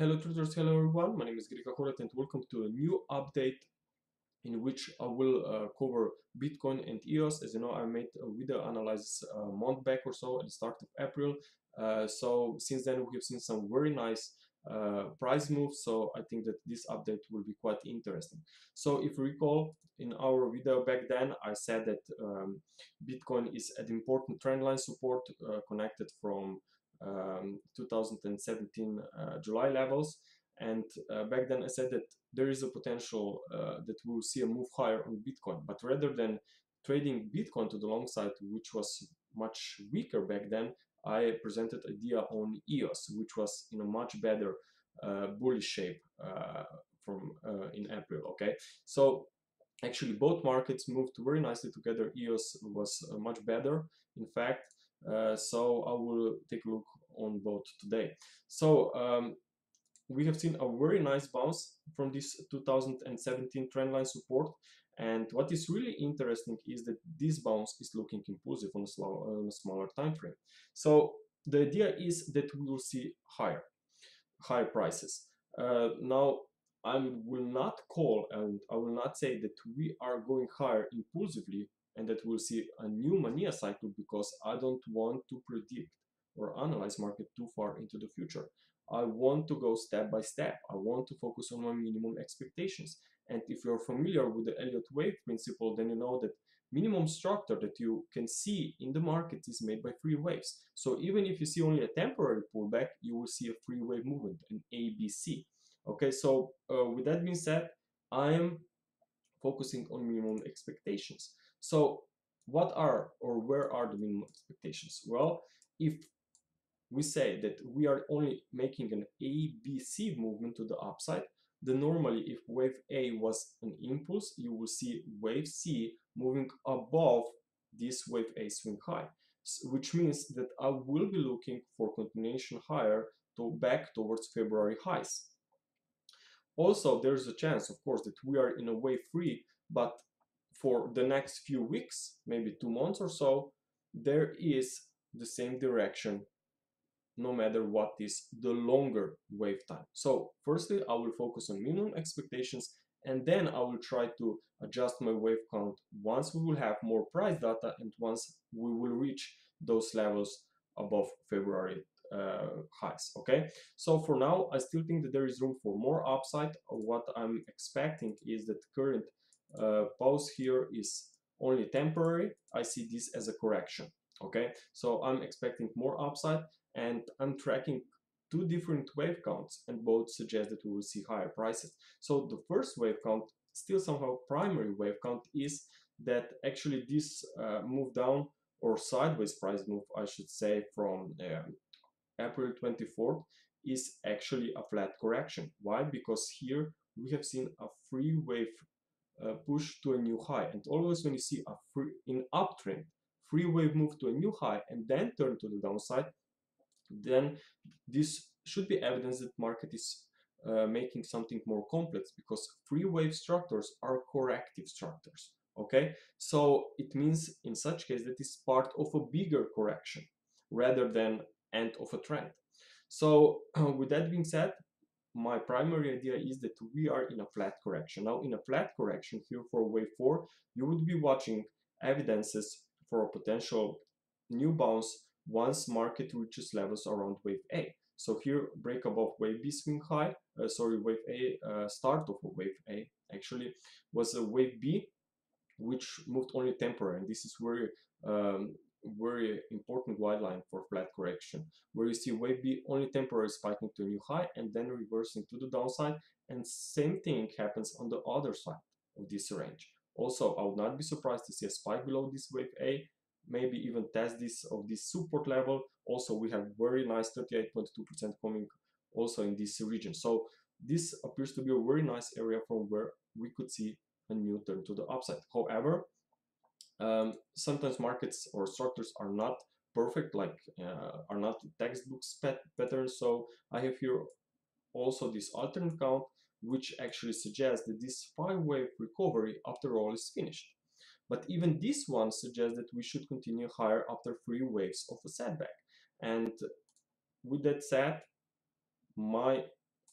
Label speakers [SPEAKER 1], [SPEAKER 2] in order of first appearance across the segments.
[SPEAKER 1] Hello traders, hello everyone, my name is Horvat and welcome to a new update in which I will cover Bitcoin and EOS. As you know, I made a video analysis a month back or so at the start of April. So since then we have seen some very nice price moves, so I think that this update will be quite interesting. So if you recall, in our video back then I said that Bitcoin is at important trendline support connected from 2017 July levels, and back then I said that there is a potential that we'll see a move higher on Bitcoin, but rather than trading Bitcoin to the long side, which was much weaker back then, I presented idea on EOS, which was in a much better bullish shape from in April. Okay, so actually both markets moved very nicely together. EOS was much better, in fact. So I will take a look on both today. So we have seen a very nice bounce from this 2017 trendline support, and what is really interesting is that this bounce is looking impulsive on a smaller time frame. So the idea is that we will see higher prices. Now I will not call and I will not say that we are going higher impulsively and that we'll see a new mania cycle, because I don't want to predict or analyze market too far into the future. I want to go step by step. I want to focus on my minimum expectations. And if you're familiar with the Elliott wave principle, then you know that minimum structure that you can see in the market is made by three waves. So even if you see only a temporary pullback, you will see a three wave movement, an ABC. Okay, so with that being said, I am focusing on minimum expectations. So what are or where are the minimum expectations? Well, if we say that we are only making an ABC movement to the upside, then normally if wave A was an impulse, you will see wave C moving above this wave A swing high, which means that I will be looking for continuation higher to back towards February highs. Also, there's a chance, of course, that we are in a wave 3, but for the next few weeks, maybe 2 months or so, there is the same direction no matter what is the longer wave time. So firstly, I will focus on minimum expectations, and then I will try to adjust my wave count once we will have more price data and once we will reach those levels above February highs. Okay, so for now I still think that there is room for more upside. What I'm expecting is that current pause here is only temporary. I see this as a correction. Okay, so I'm expecting more upside, and I'm tracking two different wave counts, and both suggest that we will see higher prices. So the first wave count, still somehow primary wave count, is that actually this move down, or sideways price move I should say, from April 24th is actually a flat correction. Why? Because here we have seen a free wave push to a new high, and always when you see a in uptrend free wave move to a new high and then turn to the downside, then this should be evidence that market is making something more complex, because free wave structures are corrective structures. Okay, so it means in such case that is part of a bigger correction rather than end of a trend. So with that being said, my primary idea is that we are in a flat correction. Now in a flat correction here for wave 4, you would be watching evidences for a potential new bounce once market reaches levels around wave A. So here break above wave B swing high, wave A, start of a wave A actually was a wave B, which moved only temporary, and this is very important guideline for flat correction, where you see wave B only temporary spiking to a new high and then reversing to the downside, and same thing happens on the other side of this range. Also, I would not be surprised to see a spike below this wave A, maybe even test this of this support level. Also, we have very nice 38.2% coming also in this region. So this appears to be a very nice area from where we could see a new turn to the upside. However, sometimes markets or structures are not perfect, like are not textbooks patterns. So I have here also this alternate count, which actually suggests that this 5-wave recovery after all is finished. But even this one suggests that we should continue higher after 3 waves of a setback. And with that said, my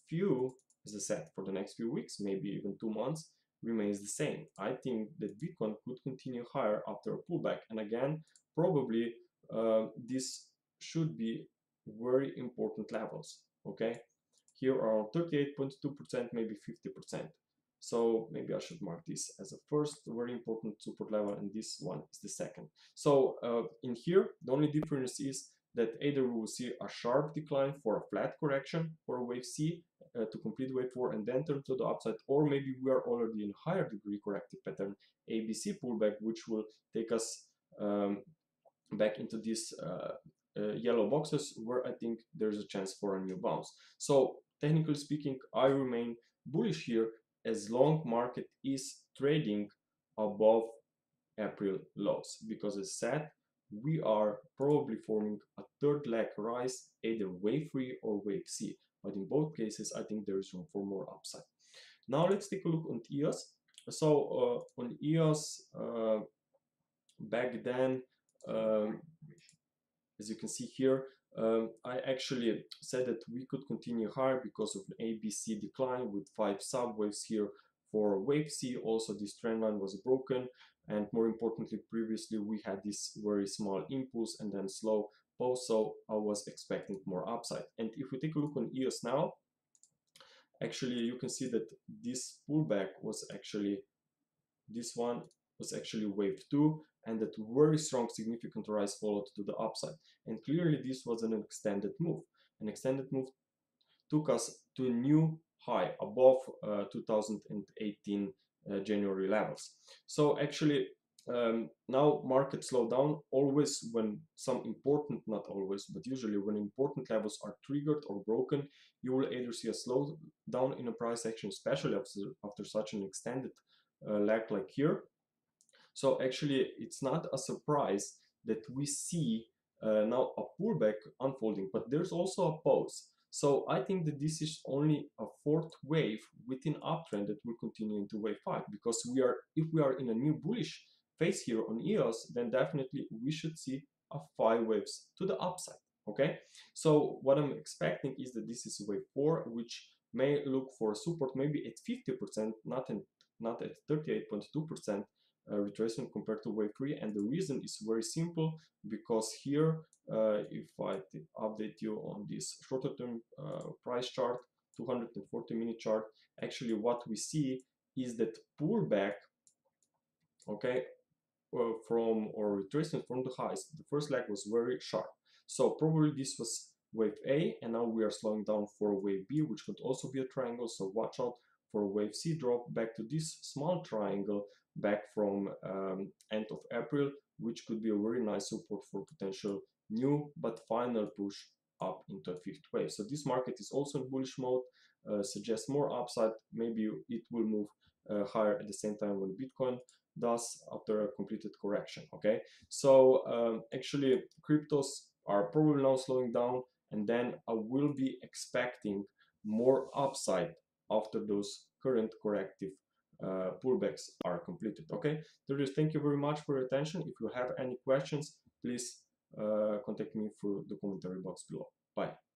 [SPEAKER 1] few, as I said, for the next few weeks, maybe even 2 months, remains the same. I think that Bitcoin could continue higher after a pullback, and again, probably this should be very important levels. Okay, here around 38.2%, maybe 50%. So maybe I should mark this as a first very important support level, and this one is the second. So in here, the only difference is that either we will see a sharp decline for a flat correction for a wave C to complete wave 4 and then turn to the upside, or maybe we are already in higher degree corrective pattern ABC pullback, which will take us back into these yellow boxes where I think there's a chance for a new bounce. So technically speaking, I remain bullish here as long market is trading above April lows, because as said, we are probably forming a third leg rise, either wave 3 or wave C, but in both cases I think there is room for more upside. Now let's take a look on EOS. So on EOS, back then, as you can see here, I actually said that we could continue higher because of an ABC decline with 5 subwaves here for wave C. Also, this trend line was broken, and more importantly, previously we had this very small impulse and then slow pause, so I was expecting more upside. And if we take a look on EOS now, actually you can see that this pullback was actually, this one was actually wave 2, and that very strong significant rise followed to the upside. And clearly this was an extended move. An extended move took us to a new high above 2018 January levels. So actually now market slow down always when some important, not always, but usually when important levels are triggered or broken, you will either see a slow down in a price action, especially after such an extended lag like here. So actually it's not a surprise that we see now a pullback unfolding, but there's also a pause. So I think that this is only a fourth wave within uptrend that will continue into wave 5, because if we are in a new bullish phase here on EOS, then definitely we should see a 5 waves to the upside. Okay, so what I'm expecting is that this is wave 4, which may look for support maybe at 50%, not at 38.2%. Retracement compared to wave 3, and the reason is very simple, because here if I update you on this shorter term price chart, 240-minute chart, actually what we see is that pullback, okay, from or retracement from the highs. The first leg was very sharp, so probably this was wave A, and now we are slowing down for wave B, which could also be a triangle, so watch out for wave C drop back to this small triangle back from end of April, which could be a very nice support for potential new but final push up into a 5th wave. So this market is also in bullish mode, suggests more upside. Maybe it will move higher at the same time when Bitcoin does after a completed correction. Okay, so actually cryptos are probably now slowing down, and then I will be expecting more upside after those current corrective pullbacks are completed. Okay, thank you very much for your attention. If you have any questions, please contact me through the commentary box below. Bye.